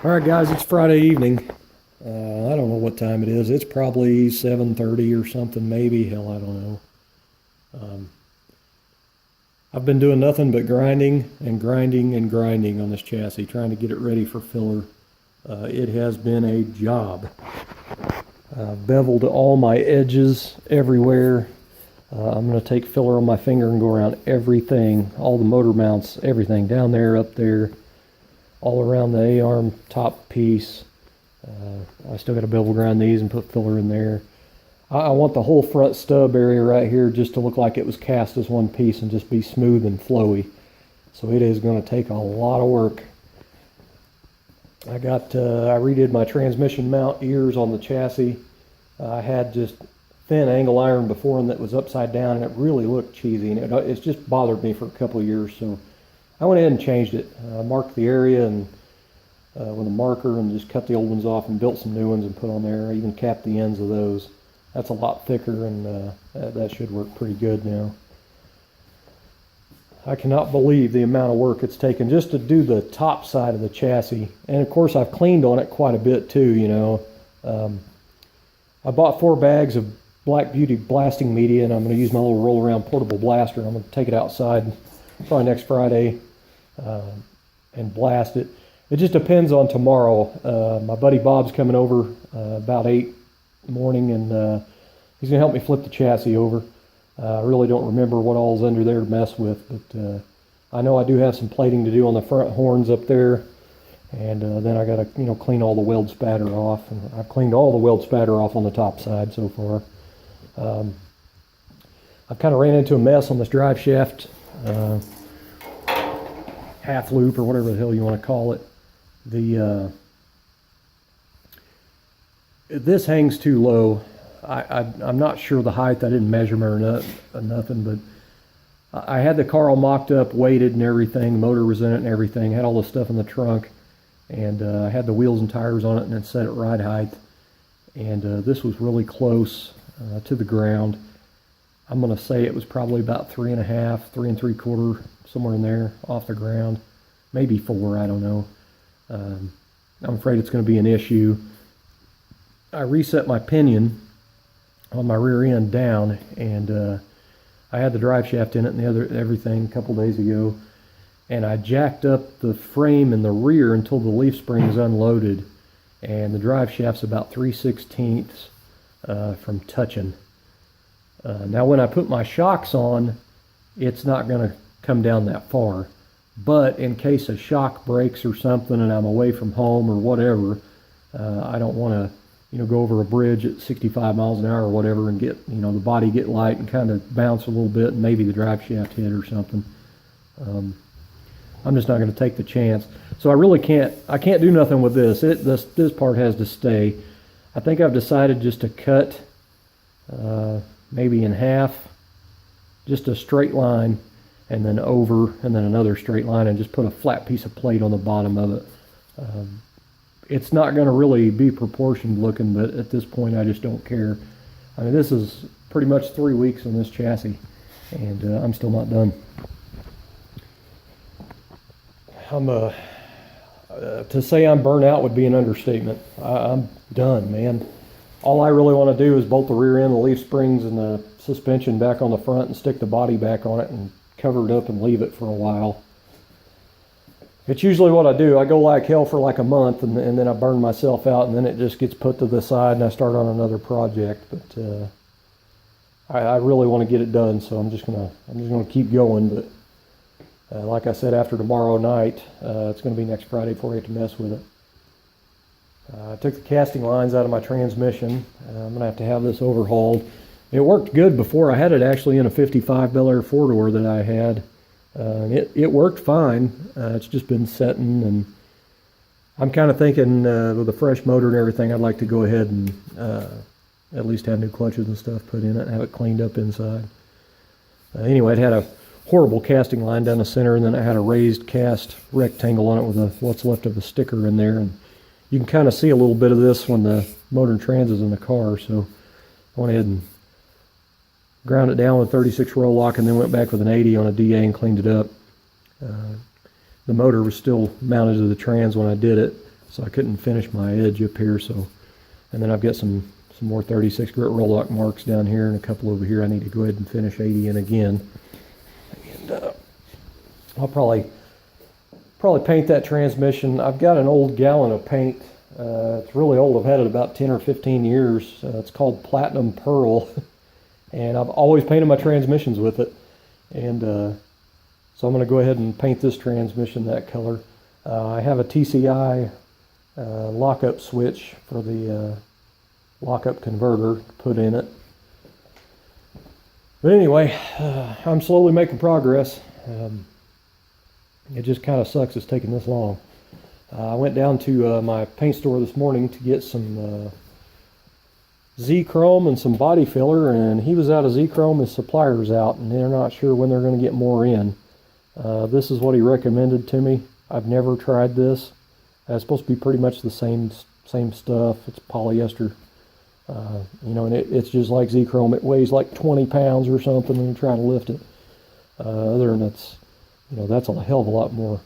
All right, guys, it's Friday evening. I don't know what time it is. It's probably 7:30 or something, maybe. Hell, I don't know. Um, I've been doing nothing but grinding and grinding and grinding on this chassis, trying to get it ready for filler. It has been a job. Beveled all my edges everywhere. I'm going to take filler on my finger and go around everything, all the motor mounts, everything, down there, up there, all around the A-arm top piece. I still got to bevel grind these and put filler in there. I want the whole front stub area right here just to look like it was cast as one piece and just be smooth and flowy. So it is going to take a lot of work. I redid my transmission mount ears on the chassis. I had just thin angle iron before and that was upside down, and it really looked cheesy, and it's just bothered me for a couple of years. So I went ahead and changed it. I marked the area and with a marker and just cut the old ones off and built some new ones and put on there. I even capped the ends of those. That's a lot thicker, and that should work pretty good now. I cannot believe the amount of work it's taken just to do the top side of the chassis. And of course I've cleaned on it quite a bit too, you know. I bought 4 bags of Black Beauty blasting media, and I'm going to use my little roll around portable blaster. I'm going to take it outside probably next Friday and blast it. It just depends on tomorrow. My buddy Bob's coming over about 8 in the morning, and he's going to help me flip the chassis over. I really don't remember what all's under there to mess with, but I know I do have some plating to do on the front horns up there, and then I got to clean all the weld spatter off. And I've cleaned all the weld spatter off on the top side so far. I've kind of ran into a mess on this drive shaft half loop, or whatever the hell you want to call it. This hangs too low. I'm not sure the height. I didn't measure or nothing, but I had the car all mocked up, weighted and everything. The motor was in it and everything. Had all the stuff in the trunk, and I had the wheels and tires on it, and it set at ride height. And this was really close to the ground. I'm going to say it was probably about 3.5, 3 3/4, somewhere in there, off the ground. Maybe 4, I don't know. I'm afraid it's going to be an issue. I reset my pinion on my rear end down, and I had the drive shaft in it and everything a couple days ago, and I jacked up the frame in the rear until the leaf spring is unloaded, and the drive shaft's about 3/16 from touching. Now when I put my shocks on, it's not going to come down that far, but in case a shock breaks or something and I'm away from home or whatever, I don't want to go over a bridge at 65 miles an hour or whatever and get, the body get light and kind of bounce a little bit and maybe the drive shaft hit or something. I'm just not going to take the chance. So I can't do nothing with this. This part has to stay. I think I've decided just to cut maybe in half, just a straight line, and then over, and then another straight line, and just put a flat piece of plate on the bottom of it. It's not going to really be proportioned looking, but at this point I just don't care. I mean, this is pretty much 3 weeks on this chassis, and I'm still not done. To say I'm burnt out would be an understatement. I'm done, man. All I really want to do is bolt the rear end, the leaf springs, and the suspension back on the front and stick the body back on it and cover it up and leave it for a while. It's usually what I do. I go like hell for like a month, and then I burn myself out, and then it just gets put to the side and I start on another project. But I really want to get it done, so I'm just gonna keep going. But like I said, after tomorrow night, it's going to be next Friday before I get to mess with it. I took the casting lines out of my transmission. I'm going to have this overhauled. It worked good before. I had it actually in a 55 Bel Air 4-door that I had. And it worked fine. It's just been setting, and I'm kind of thinking with a fresh motor and everything, I'd like to go ahead and at least have new clutches and stuff put in it and have it cleaned up inside. Anyway, it had a horrible casting line down the center, and then it had a raised cast rectangle on it with what's left of a sticker in there, and you can kind of see a little bit of this when the motor and trans is in the car. So I went ahead and ground it down with a 36 row lock, and then went back with an 80 on a DA and cleaned it up. The motor was still mounted to the trans when I did it, so I couldn't finish my edge up here. So, and then I've got some more 36 grit roll lock marks down here and a couple over here. I need to go ahead and finish 80 in again. And I'll probably paint that transmission. I've got an old gallon of paint. It's really old. I've had it about 10 or 15 years. It's called Platinum Pearl, and I've always painted my transmissions with it. And so I'm going to go ahead and paint this transmission that color. I have a TCI lockup switch for the lockup converter to put in it. But anyway, I'm slowly making progress. It just kind of sucks it's taking this long. I went down to my paint store this morning to get some Z-Chrome and some body filler, and he was out of Z-Chrome. His supplier's out, and they're not sure when they're going to get more in. This is what he recommended to me. I've never tried this. It's supposed to be pretty much the same stuff. It's polyester, you know, and it's just like Z-Chrome. It weighs like 20 pounds or something when you try to lift it. Other than that's, you know, that's a hell of a lot more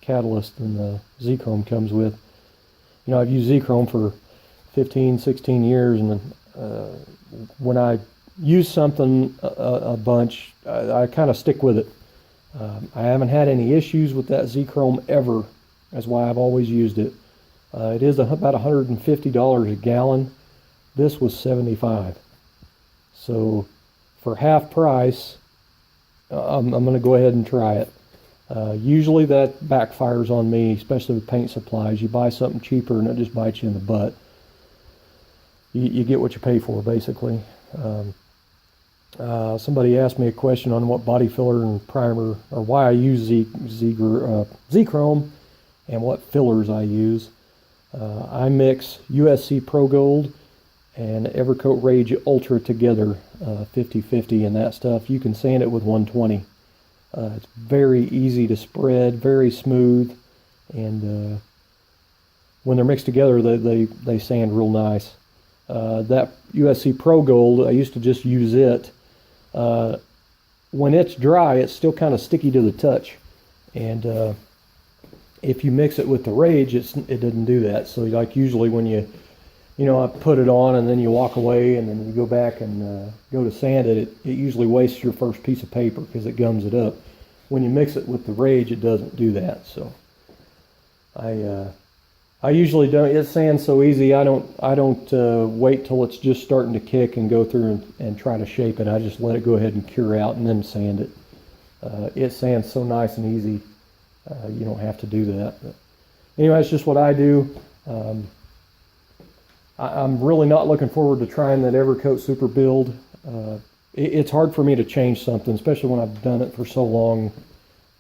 catalyst than the Z-Chrome comes with. You know, I've used Z-Chrome for 15, 16 years, and when I use something a bunch, I kind of stick with it. I haven't had any issues with that Z-Chrome ever. That's why I've always used it. It is about $150 a gallon. This was $75. So for half price, I'm going to go ahead and try it. Usually that backfires on me, especially with paint supplies. You buy something cheaper and it just bites you in the butt. You get what you pay for, basically. Somebody asked me a question on what body filler and primer, or why I use Z-Chrome and what fillers I use. I mix USC Pro Gold and Evercoat Rage Ultra together, 50-50, and that stuff. You can sand it with 120. It's very easy to spread, very smooth, and when they're mixed together, they sand real nice. That USC Pro Gold, I used to just use it. When it's dry, it's still kind of sticky to the touch, and if you mix it with the Rage, it doesn't do that. So like usually when you know, I put it on and then you walk away and then you go back and go to sand it, it usually wastes your first piece of paper because it gums it up. When you mix it with the Rage, it doesn't do that. So I usually don't. It sands so easy. I don't wait till it's just starting to kick and go through and try to shape it. I just let it go ahead and cure out and then sand it. It sands so nice and easy. You don't have to do that. But anyway, it's just what I do. I'm really not looking forward to trying that Evercoat Super Build. It's hard for me to change something, especially when I've done it for so long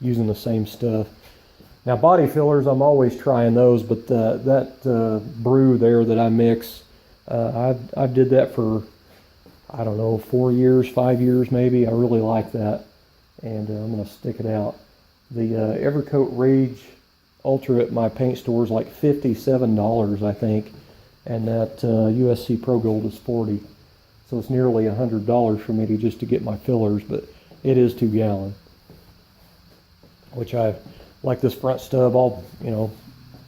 using the same stuff. Now body fillers, I'm always trying those, but that brew there that I mix, I did that for, I don't know, 4 years, 5 years maybe. I really like that, and I'm going to stick it out. The Evercoat Rage Ultra at my paint store is like $57, I think, and that USC Pro Gold is $40. So it's nearly $100 for me just to get my fillers, but it is 2 gallon, which I like. This front stub, I'll, you know,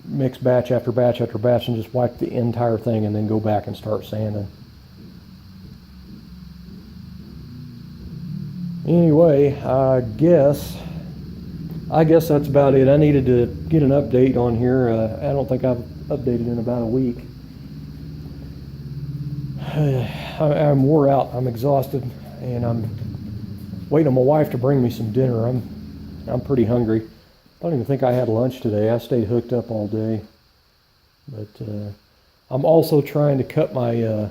mix batch after batch after batch and just wipe the entire thing and then go back and start sanding. Anyway, I guess that's about it. I needed to get an update on here. I don't think I've updated in about a week. I'm wore out. I'm exhausted, and I'm waiting on my wife to bring me some dinner. I'm pretty hungry. I don't even think I had lunch today. I stayed hooked up all day. But I'm also trying to cut my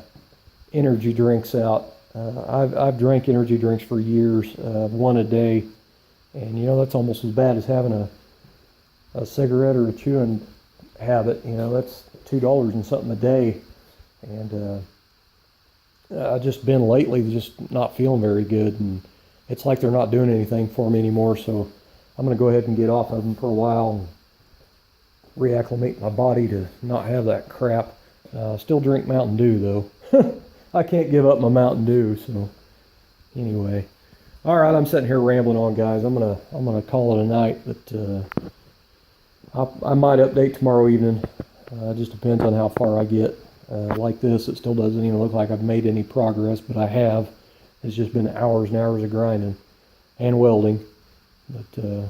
energy drinks out. I've drank energy drinks for years, one a day, and you know, that's almost as bad as having a cigarette or a chewing habit. You know, that's $2 and something a day, and I've just been lately just not feeling very good, and it's like they're not doing anything for me anymore. So I'm going to go ahead and get off of them for a while and reacclimate my body to not have that crap. Still drink Mountain Dew though. I can't give up my Mountain Dew. So anyway, all right, I'm sitting here rambling on, guys. I'm gonna call it a night, but I might update tomorrow evening. It just depends on how far I get. Like this, it still doesn't even look like I've made any progress, but I have. It's just been hours and hours of grinding and welding. But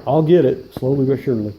I'll get it slowly but surely.